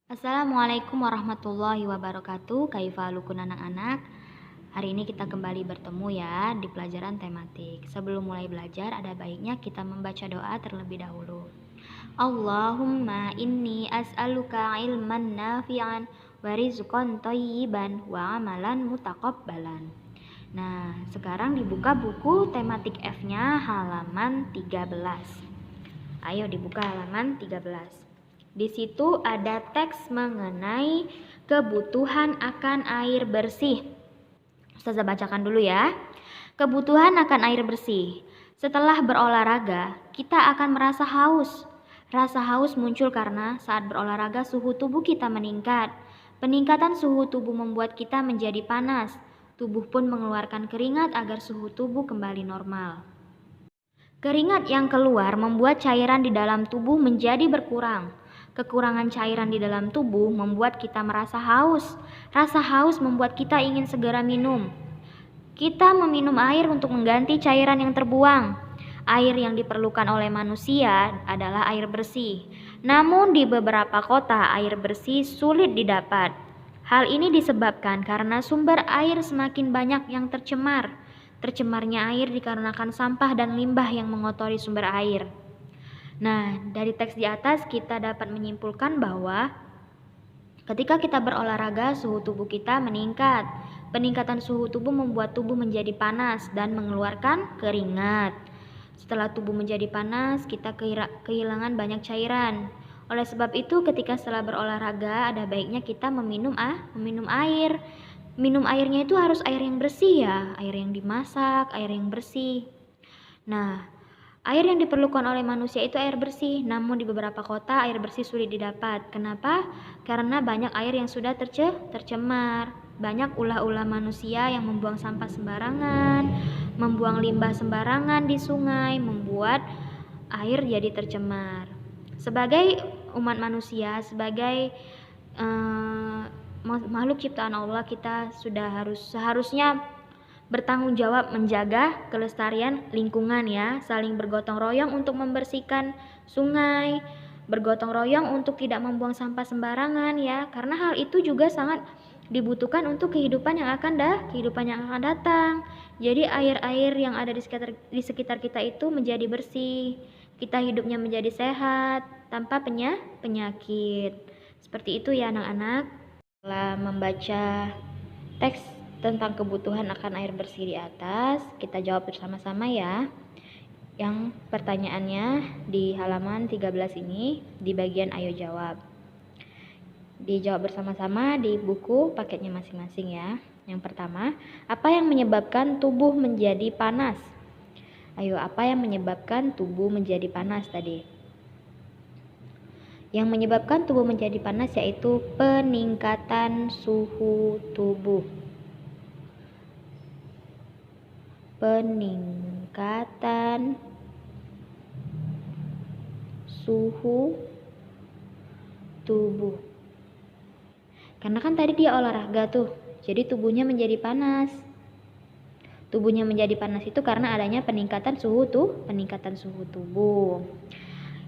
Assalamualaikum warahmatullahi wabarakatuh. Kaifalukum anak-anak. Hari ini kita kembali bertemu ya di pelajaran tematik. Sebelum mulai belajar ada baiknya kita membaca doa terlebih dahulu. Allahumma inni as'aluka ilman nafi'an wa rizqan thayyiban wa amalan mutaqabbalan. Nah, sekarang dibuka buku tematik F-nya halaman 13. Ayo dibuka halaman 13. Di situ ada teks mengenai kebutuhan akan air bersih. Ustazah bacakan dulu ya. Kebutuhan akan air bersih. Setelah berolahraga, kita akan merasa haus. Rasa haus muncul karena saat berolahraga suhu tubuh kita meningkat. Peningkatan suhu tubuh membuat kita menjadi panas. Tubuh pun mengeluarkan keringat agar suhu tubuh kembali normal. Keringat yang keluar membuat cairan di dalam tubuh menjadi berkurang. Kekurangan cairan di dalam tubuh membuat kita merasa haus. Rasa haus membuat kita ingin segera minum. Kita meminum air untuk mengganti cairan yang terbuang. Air yang diperlukan oleh manusia adalah air bersih. Namun di beberapa kota air bersih sulit didapat. Hal ini disebabkan karena sumber air semakin banyak yang tercemar. Tercemarnya air dikarenakan sampah dan limbah yang mengotori sumber air. Nah, dari teks di atas kita dapat menyimpulkan bahwa ketika kita berolahraga, suhu tubuh kita meningkat. Peningkatan suhu tubuh membuat tubuh menjadi panas dan mengeluarkan keringat. Setelah tubuh menjadi panas, kita kehilangan banyak cairan. Oleh sebab itu, ketika setelah berolahraga, ada baiknya kita meminum air. Minum airnya itu harus air yang bersih ya, air yang dimasak, air yang bersih. Nah, air yang diperlukan oleh manusia itu air bersih, namun di beberapa kota air bersih sulit didapat. Kenapa? Karena banyak air yang sudah tercemar. Banyak ulah-ulah manusia yang membuang sampah sembarangan, membuang limbah sembarangan di sungai, membuat air jadi tercemar. Sebagai umat manusia, sebagai makhluk ciptaan Allah, kita seharusnya bertanggung jawab menjaga kelestarian lingkungan ya, saling bergotong royong untuk membersihkan sungai, bergotong royong untuk tidak membuang sampah sembarangan ya, karena hal itu juga sangat dibutuhkan untuk kehidupan yang akan datang. Jadi air-air yang ada di sekitar kita itu menjadi bersih, kita hidupnya menjadi sehat tanpa penyakit. Seperti itu ya anak-anak. Setelah membaca teks tentang kebutuhan akan air bersih di atas, kita jawab bersama-sama ya. Yang pertanyaannya di halaman 13 ini di bagian ayo jawab. Dijawab bersama-sama di buku paketnya masing-masing ya. Yang pertama, apa yang menyebabkan tubuh menjadi panas? Ayo, apa yang menyebabkan tubuh menjadi panas tadi? Yang menyebabkan tubuh menjadi panas yaitu peningkatan suhu tubuh. Peningkatan suhu tubuh. Karena kan tadi dia olahraga tuh, jadi tubuhnya menjadi panas. Tubuhnya menjadi panas itu karena adanya peningkatan suhu tubuh.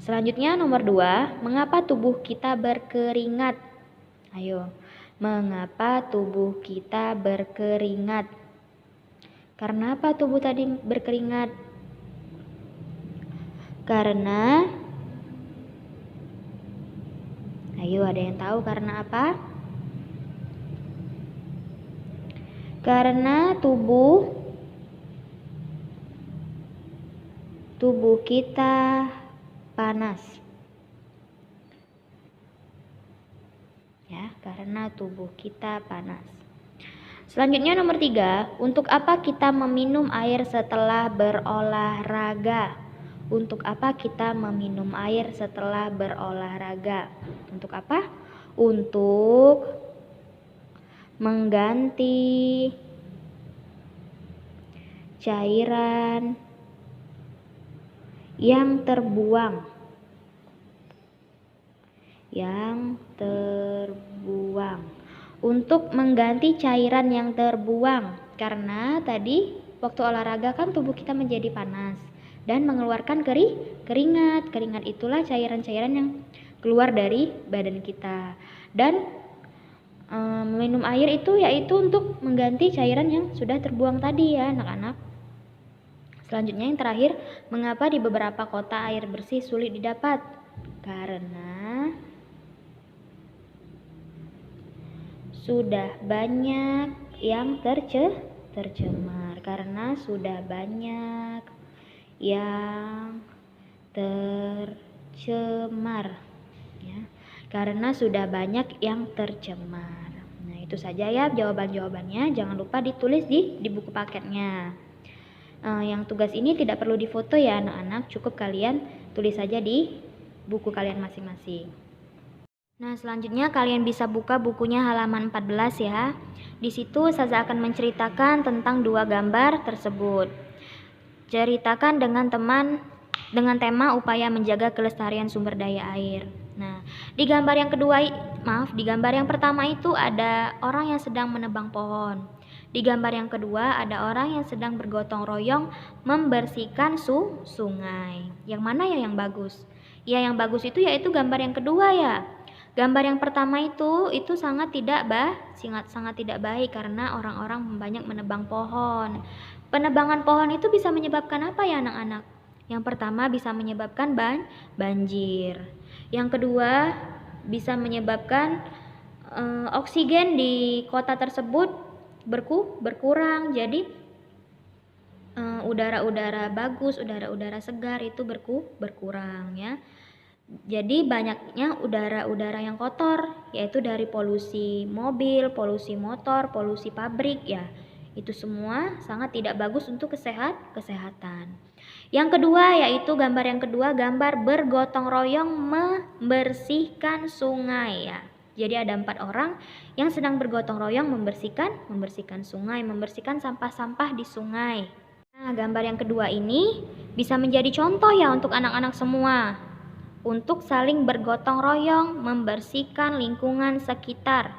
Selanjutnya nomor 2, mengapa tubuh kita berkeringat? Ayo, mengapa tubuh kita berkeringat? Karena apa tubuh tadi berkeringat? Karena, ayo ada yang tahu karena apa? Karena tubuh kita panas ya, karena tubuh kita panas. Selanjutnya nomor 3, untuk apa kita meminum air setelah berolahraga? Untuk apa kita meminum air setelah berolahraga? Untuk apa? Untuk mengganti cairan yang terbuang. Untuk mengganti cairan yang terbuang. Karena tadi waktu olahraga kan tubuh kita menjadi panas dan mengeluarkan keringat. Keringat itulah cairan-cairan yang keluar dari badan kita. Dan meminum air itu yaitu untuk mengganti cairan yang sudah terbuang tadi ya anak-anak. Selanjutnya yang terakhir, mengapa di beberapa kota air bersih sulit didapat? Karena sudah banyak yang tercemar. Karena sudah banyak yang tercemar ya. Karena sudah banyak yang tercemar. Nah, itu saja ya jawaban-jawabannya. Jangan lupa ditulis di buku paketnya. Yang tugas ini tidak perlu difoto ya anak-anak, cukup kalian tulis saja di buku kalian masing-masing. Nah, selanjutnya kalian bisa buka bukunya halaman 14 ya. Di situ Ustazah akan menceritakan tentang 2 gambar tersebut. Ceritakan dengan tema upaya menjaga kelestarian sumber daya air. Nah, di gambar yang pertama itu ada orang yang sedang menebang pohon. Di gambar yang kedua ada orang yang sedang bergotong royong membersihkan sungai. Yang mana ya yang bagus? Ya, yang bagus itu yaitu gambar yang kedua ya. Gambar yang pertama itu sangat tidak baik karena orang-orang banyak menebang pohon. Penebangan pohon itu bisa menyebabkan apa ya anak-anak? Yang pertama bisa menyebabkan banjir. Yang kedua bisa menyebabkan oksigen di kota tersebut berkurang. Jadi udara-udara bagus, udara-udara segar itu berkurang ya. Jadi banyaknya udara-udara yang kotor, yaitu dari polusi mobil, polusi motor, polusi pabrik ya. Itu semua sangat tidak bagus untuk kesehatan. Yang kedua yaitu gambar yang kedua, gambar bergotong royong membersihkan sungai ya. Jadi ada 4 orang yang sedang bergotong royong membersihkan sungai, membersihkan sampah-sampah di sungai. Nah, gambar yang kedua ini bisa menjadi contoh ya untuk anak-anak semua. Untuk saling bergotong royong membersihkan lingkungan sekitar.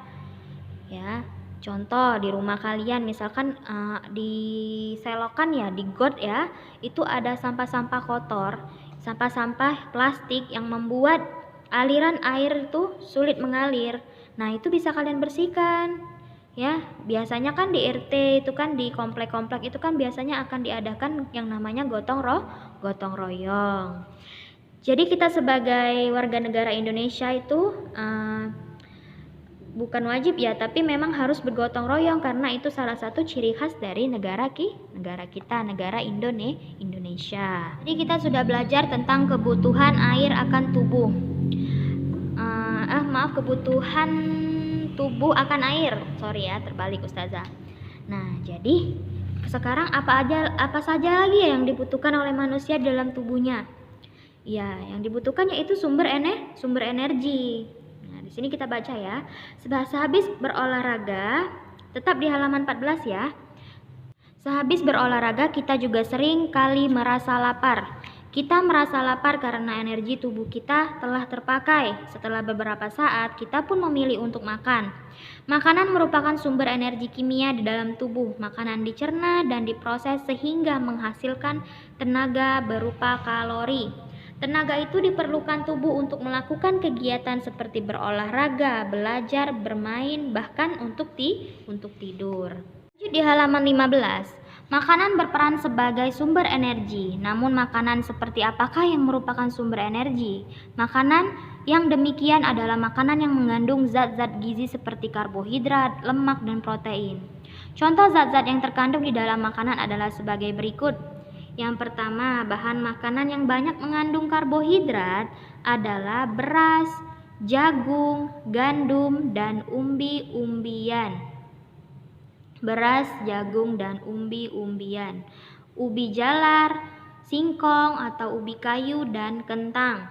Ya, contoh di rumah kalian misalkan di selokan ya, di got ya, itu ada sampah-sampah kotor, sampah-sampah plastik yang membuat aliran air itu sulit mengalir. Nah, itu bisa kalian bersihkan. Ya, biasanya kan di RT itu kan di komplek-komplek itu kan biasanya akan diadakan yang namanya gotong royong. Jadi kita sebagai warga negara Indonesia itu bukan wajib ya, tapi memang harus bergotong royong karena itu salah satu ciri khas dari negara kita, negara Indonesia. Jadi kita sudah belajar tentang kebutuhan air akan tubuh. Kebutuhan tubuh akan air. Sorry ya, terbalik Ustazah. Nah, jadi sekarang apa saja lagi yang dibutuhkan oleh manusia dalam tubuhnya? Ya, yang dibutuhkan yaitu sumber energi. Nah, di sini kita baca ya. Sehabis berolahraga, tetap di halaman 14 ya. Sehabis berolahraga kita juga sering kali merasa lapar. Kita merasa lapar karena energi tubuh kita telah terpakai. Setelah beberapa saat, kita pun memilih untuk makan. Makanan merupakan sumber energi kimia di dalam tubuh. Makanan dicerna dan diproses sehingga menghasilkan tenaga berupa kalori. Tenaga itu diperlukan tubuh untuk melakukan kegiatan seperti berolahraga, belajar, bermain, bahkan untuk tidur. Lanjut di halaman 15. Makanan berperan sebagai sumber energi. Namun makanan seperti apakah yang merupakan sumber energi? Makanan yang demikian adalah makanan yang mengandung zat-zat gizi seperti karbohidrat, lemak, dan protein. Contoh zat-zat yang terkandung di dalam makanan adalah sebagai berikut. Yang pertama, bahan makanan yang banyak mengandung karbohidrat adalah beras, jagung, gandum, dan umbi-umbian. Beras, jagung, dan umbi-umbian. Ubi jalar, singkong atau ubi kayu, dan kentang.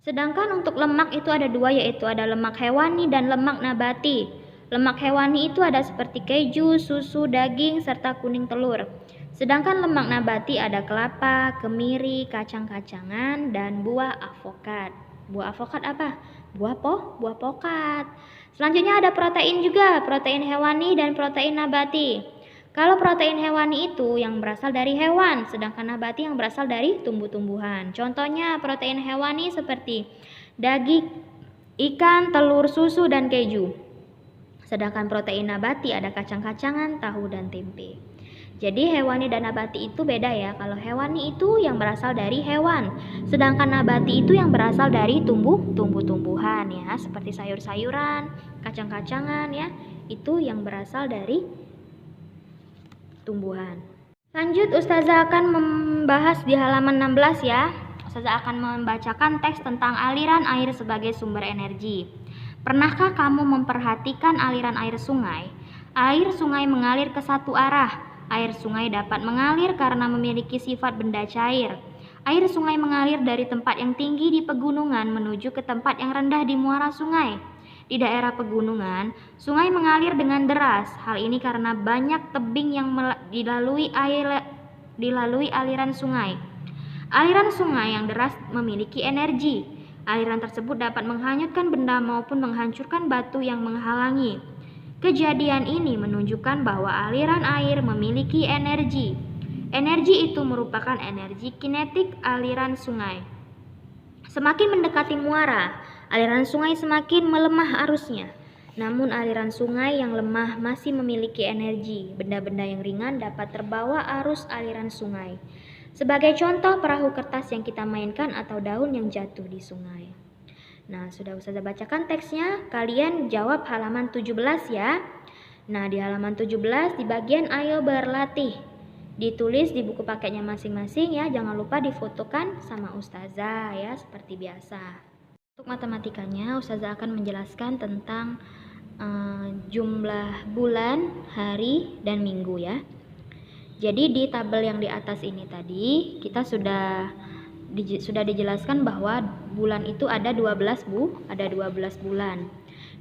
Sedangkan untuk lemak itu ada 2, yaitu ada lemak hewani dan lemak nabati. Lemak hewani itu ada seperti keju, susu, daging, serta kuning telur. Sedangkan lemak nabati ada kelapa, kemiri, kacang-kacangan, dan buah avokat. Buah avokat apa? Buah pokat. Selanjutnya ada protein juga, protein hewani dan protein nabati. Kalau protein hewani itu yang berasal dari hewan, sedangkan nabati yang berasal dari tumbuh-tumbuhan. Contohnya protein hewani seperti daging, ikan, telur, susu, dan keju. Sedangkan protein nabati ada kacang-kacangan, tahu, dan tempe. Jadi hewani dan nabati itu beda ya. Kalau hewani itu yang berasal dari hewan, sedangkan nabati itu yang berasal dari tumbuh-tumbuhan ya, seperti sayur-sayuran, kacang-kacangan ya. Itu yang berasal dari tumbuhan. Lanjut, Ustazah akan membahas di halaman 16 ya. Ustazah akan membacakan teks tentang aliran air sebagai sumber energi. Pernahkah kamu memperhatikan aliran air sungai? Air sungai mengalir ke satu arah. Air sungai dapat mengalir karena memiliki sifat benda cair. Air sungai mengalir dari tempat yang tinggi di pegunungan menuju ke tempat yang rendah di muara sungai. Di daerah pegunungan, sungai mengalir dengan deras. Hal ini karena banyak tebing yang dilalui aliran sungai. Aliran sungai yang deras memiliki energi. Aliran tersebut dapat menghanyutkan benda maupun menghancurkan batu yang menghalangi. Kejadian ini menunjukkan bahwa aliran air memiliki energi. Energi itu merupakan energi kinetik aliran sungai. Semakin mendekati muara, aliran sungai semakin melemah arusnya. Namun aliran sungai yang lemah masih memiliki energi. Benda-benda yang ringan dapat terbawa arus aliran sungai. Sebagai contoh, perahu kertas yang kita mainkan atau daun yang jatuh di sungai. Nah, sudah Ustazah bacakan teksnya, kalian jawab halaman 17 ya. Nah, di halaman 17 di bagian ayo berlatih. Ditulis di buku paketnya masing-masing ya, jangan lupa difotokan sama Ustazah ya, seperti biasa. Untuk matematikanya, Ustazah akan menjelaskan tentang jumlah bulan, hari, dan minggu ya. Jadi di tabel yang di atas ini tadi, kita sudah dijelaskan bahwa bulan itu ada 12 bulan.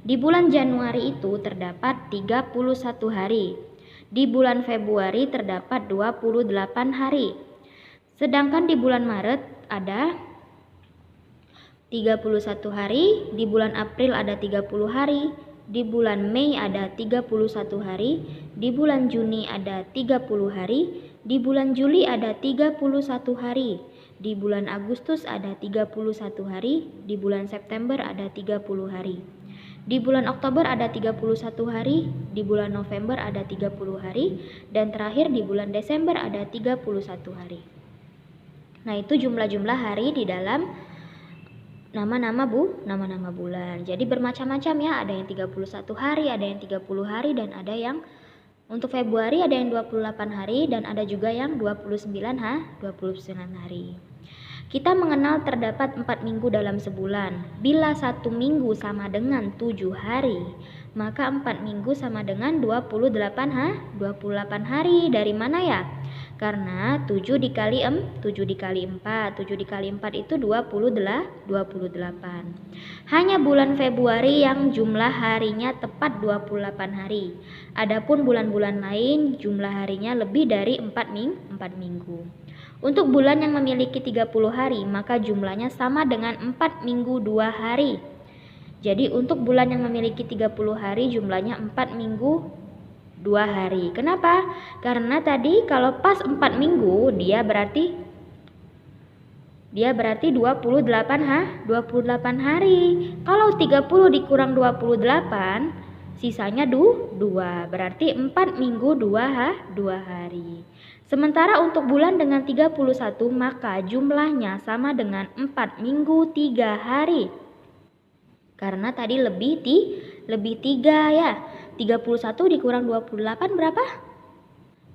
Di bulan Januari itu terdapat 31 hari. Di bulan Februari terdapat 28 hari. Sedangkan di bulan Maret ada 31 hari, di bulan April ada 30 hari, di bulan Mei ada 31 hari, di bulan Juni ada 30 hari, di bulan Juli ada 31 hari. Di bulan Agustus ada 31 hari, di bulan September ada 30 hari. Di bulan Oktober ada 31 hari, di bulan November ada 30 hari, dan terakhir di bulan Desember ada 31 hari. Nah, itu jumlah-jumlah hari di dalam nama-nama bulan. Jadi bermacam-macam ya, ada yang 31 hari, ada yang 30 hari, dan ada yang untuk Februari ada yang 28 hari, dan ada juga yang 29 hari. Kita mengenal terdapat 4 minggu dalam sebulan. Bila 1 minggu sama dengan 7 hari, maka 4 minggu sama dengan 28 hari. Dari mana ya? Karena 7 dikali 4 itu 28. Hanya bulan Februari yang jumlah harinya tepat 28 hari. Adapun bulan-bulan lain jumlah harinya lebih dari 4 minggu. Untuk bulan yang memiliki 30 hari, maka jumlahnya sama dengan 4 minggu 2 hari. Jadi untuk bulan yang memiliki 30 hari, jumlahnya 4 minggu 2 hari. Kenapa? Karena tadi kalau pas 4 minggu, dia berarti 28 hari. Kalau 30 dikurang 28, sisanya 2, berarti 4 minggu 2 hari. Sementara untuk bulan dengan 31, maka jumlahnya sama dengan 4 minggu 3 hari. Karena tadi lebih 3 ya. 31 dikurang 28 berapa?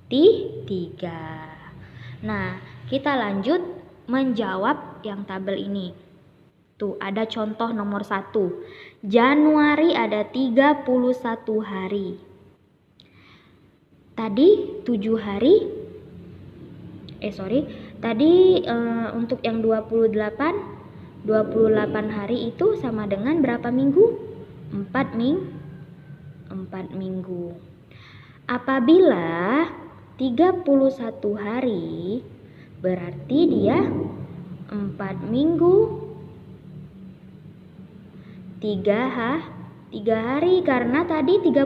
3. Nah, kita lanjut menjawab yang tabel ini. Tuh, ada contoh nomor 1. Januari ada 31 hari. Tadi 7 hari. Tadi untuk yang 28 hari itu sama dengan berapa minggu? 4 minggu. Apabila 31 hari berarti dia 4 minggu 3 hari, karena tadi 31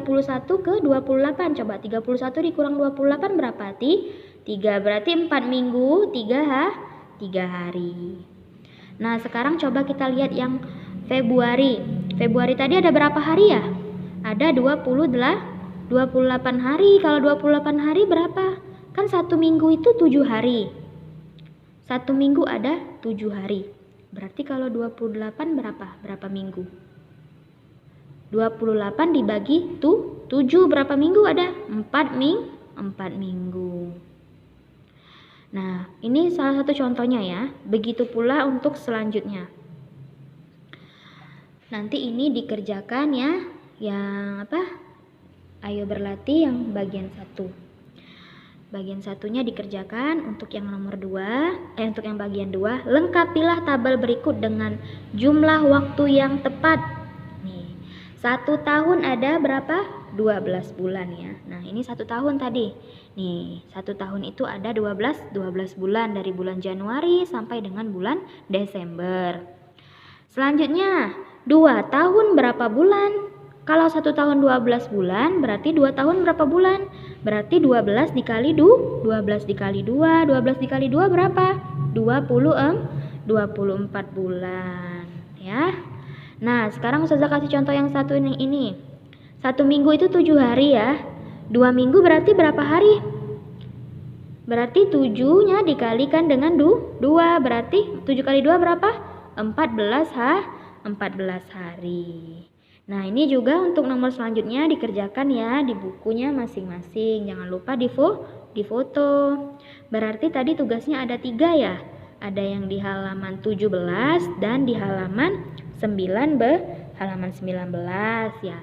ke 28. Coba 31 dikurang 28 berapa? 3, berarti 4 minggu 3 hari. Nah, sekarang coba kita lihat yang Februari. Februari tadi ada berapa hari ya? Ada 28 hari. Kalau 28 hari berapa? Kan 1 minggu itu 7 hari. 1 minggu ada 7 hari. Berarti kalau 28 berapa? Berapa minggu? 28 dibagi 7 berapa minggu ada? 4 minggu. Nah, ini salah satu contohnya ya. Begitu pula untuk selanjutnya. Nanti ini dikerjakan ya. Yang apa? Ayo berlatih yang bagian 1. Bagian satunya dikerjakan untuk yang nomor 2, untuk yang bagian 2, lengkapilah tabel berikut dengan jumlah waktu yang tepat. Nih, 1 tahun ada berapa? 12 bulan ya. Nah, ini 1 tahun tadi. Nih, 1 tahun itu ada 12 bulan dari bulan Januari sampai dengan bulan Desember. Selanjutnya, 2 tahun berapa bulan? Kalau 1 tahun 12 bulan, berarti 2 tahun berapa bulan? Berarti 12 dikali 2 berapa? 24 bulan ya. Nah, sekarang Ustazah kasih contoh yang satu ini. 1 minggu itu 7 hari ya. 2 minggu berarti berapa hari? Berarti 7-nya dikalikan dengan 2, berarti 7 kali 2 berapa? 14 hari. Nah, ini juga untuk nomor selanjutnya dikerjakan ya di bukunya masing-masing. Jangan lupa difoto. Berarti tadi tugasnya ada 3 ya. Ada yang di halaman 17 dan di halaman 19 ya.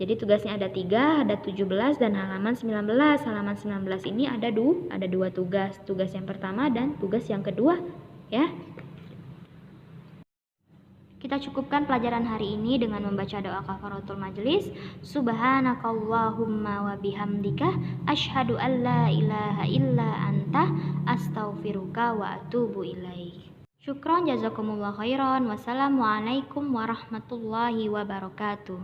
Jadi tugasnya ada 3, ada 17 dan halaman 19. Halaman 19 ini ada 2 tugas. Tugas yang pertama dan tugas yang kedua ya. Kita cukupkan pelajaran hari ini dengan membaca doa kafaratul majelis. Subhanakallahumma wa bihamdika asyhadu an la ilaha illa anta astaghfiruka wa atubu ilaik. Syukron jazakumullah khairan. Wassalamualaikum warahmatullahi wabarakatuh.